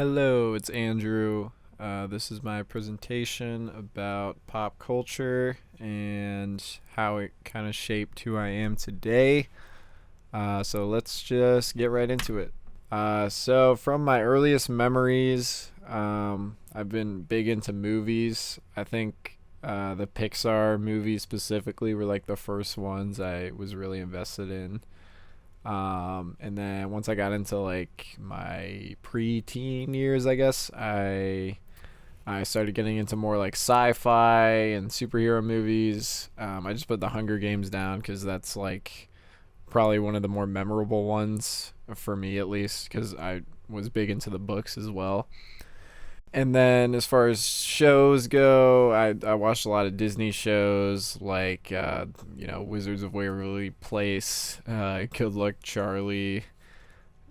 Hello, it's Andrew. This is my presentation about pop culture and how it kind of shaped who I am today. So let's just get right into it. So, from my earliest memories, I've been big into movies. I think the Pixar movies specifically were like the first ones I was really invested in. And then once I got into like my pre-teen years, I guess I started getting into more like sci-fi and superhero movies. I just put The Hunger Games down because that's like probably one of the more memorable ones for me, at least, because I was big into the books as well. And then as far as shows go, I watched a lot of Disney shows like Wizards of Waverly Place, Good Luck Charlie,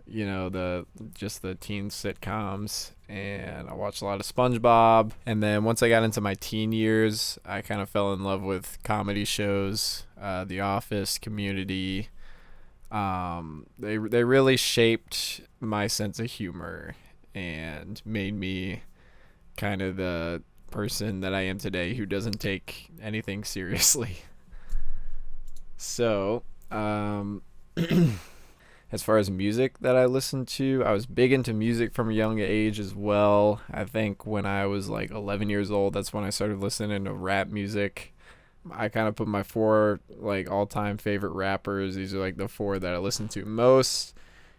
the just the teen sitcoms, and I watched a lot of SpongeBob. And then once I got into my teen years, I kind of fell in love with comedy shows, The Office, Community. They really shaped my sense of humor and made me kind of the person that I am today who doesn't take anything seriously. So, as far as music that I listened to, I was big into music from a young age as well. I think when I was like 11 years old, that's when I started listening to rap music. I kind of put my four like all-time favorite rappers. These are like the four that I listen to most.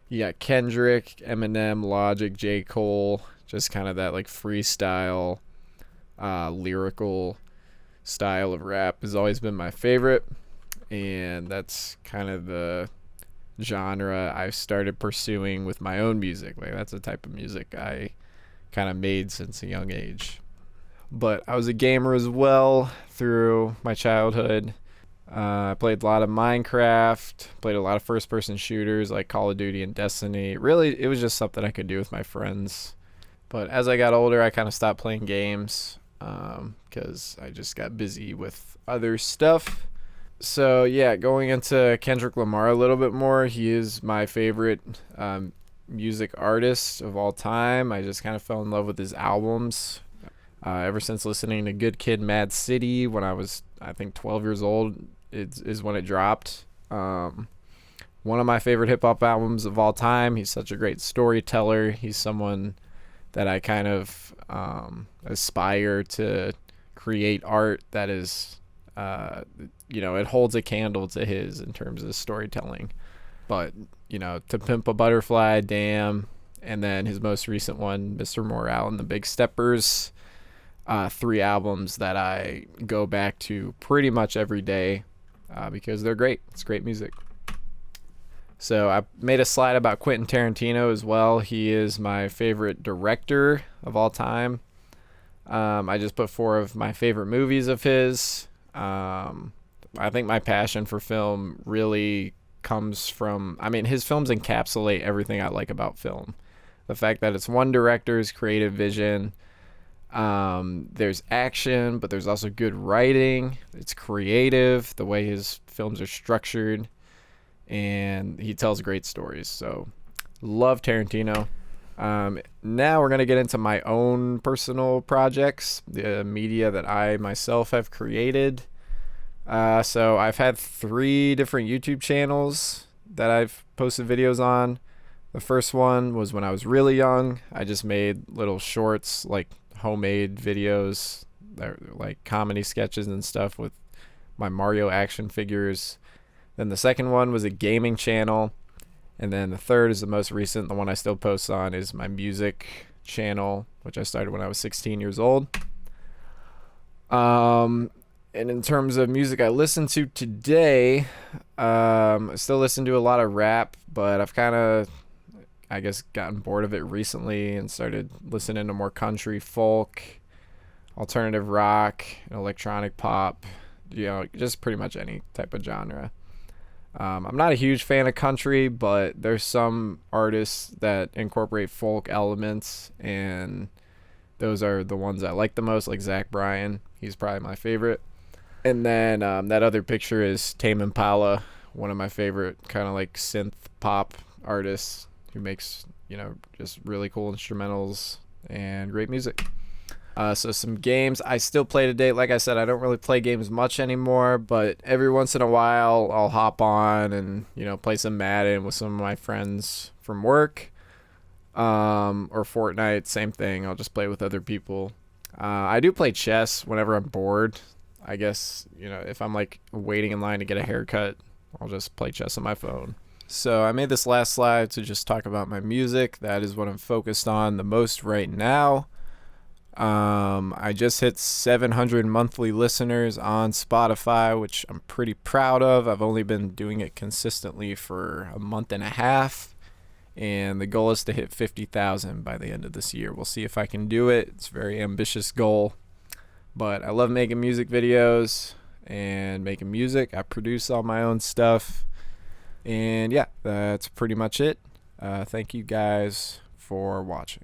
You got Kendrick, Eminem, Logic, J. Cole, just kind of that like freestyle, lyrical style of rap has always been my favorite. And that's kind of the genre I've started pursuing with my own music. Like that's the type of music I kind of made since a young age. But I was a gamer as well through my childhood. I played a lot of Minecraft, played a lot of first person shooters like Call of Duty and Destiny. Really, it was just something I could do with my friends. But as I got older, I kind of stopped playing games because I just got busy with other stuff. So, yeah, going into Kendrick Lamar a little bit more, he is my favorite music artist of all time. I just kind of fell in love with his albums. Ever since listening to Good Kid, Mad City when I was, I think, 12 years old, is when it dropped. One of my favorite hip hop albums of all time. He's such a great storyteller. He's someone that I kind of aspire to create art that is, it holds a candle to his in terms of storytelling. But, To Pimp a Butterfly, Damn, and then his most recent one, Mr. Morale and the Big Steppers. Three albums that I go back to pretty much every day because they're great. It's great music. So I made a slide about Quentin Tarantino as well. He is my favorite director of all time. I just put four of my favorite movies of his. I think my passion for film really comes from, his films encapsulate everything I like about film. The fact that it's one director's creative vision. There's action, but there's also good writing. It's creative, the way his films are structured, and he tells great stories. So, love Tarantino. Now we're going to get into my own personal projects, the media that I myself have created. So, I've had 3 different YouTube channels that I've posted videos on. The first one was when I was really young. I just made little shorts, like homemade videos that are like comedy sketches and stuff with my Mario action figures. Then the second one was a gaming channel, and then the third is the most recent. The one I still post on is my music channel, which I started when I was 16 years old. And in terms of music I listen to today, I still listen to a lot of rap, but I've kind of, I guess, gotten bored of it recently and started listening to more country, folk, alternative rock, and electronic pop, just pretty much any type of genre. I'm not a huge fan of country, but there's some artists that incorporate folk elements, and those are the ones I like the most, like Zach Bryan. He's probably my favorite. And then that other picture is Tame Impala, one of my favorite kind of like synth pop artists. who makes, just really cool instrumentals and great music. So some games I still play today. Like I said, I don't really play games much anymore, but every once in a while I'll hop on and, play some Madden with some of my friends from work. Or Fortnite, same thing. I'll just play with other people. I do play chess whenever I'm bored. I guess, if I'm like waiting in line to get a haircut, I'll just play chess on my phone. So I made this last slide to just talk about my music. That is what I'm focused on the most right now. I just hit 700 monthly listeners on Spotify, which I'm pretty proud of. I've only been doing it consistently for a month and a half, and the goal is to hit 50,000 by the end of this year. We'll see if I can do it. It's a very ambitious goal, but I love making music videos and making music. I produce all my own stuff, and yeah, that's pretty much it. Thank you guys for watching.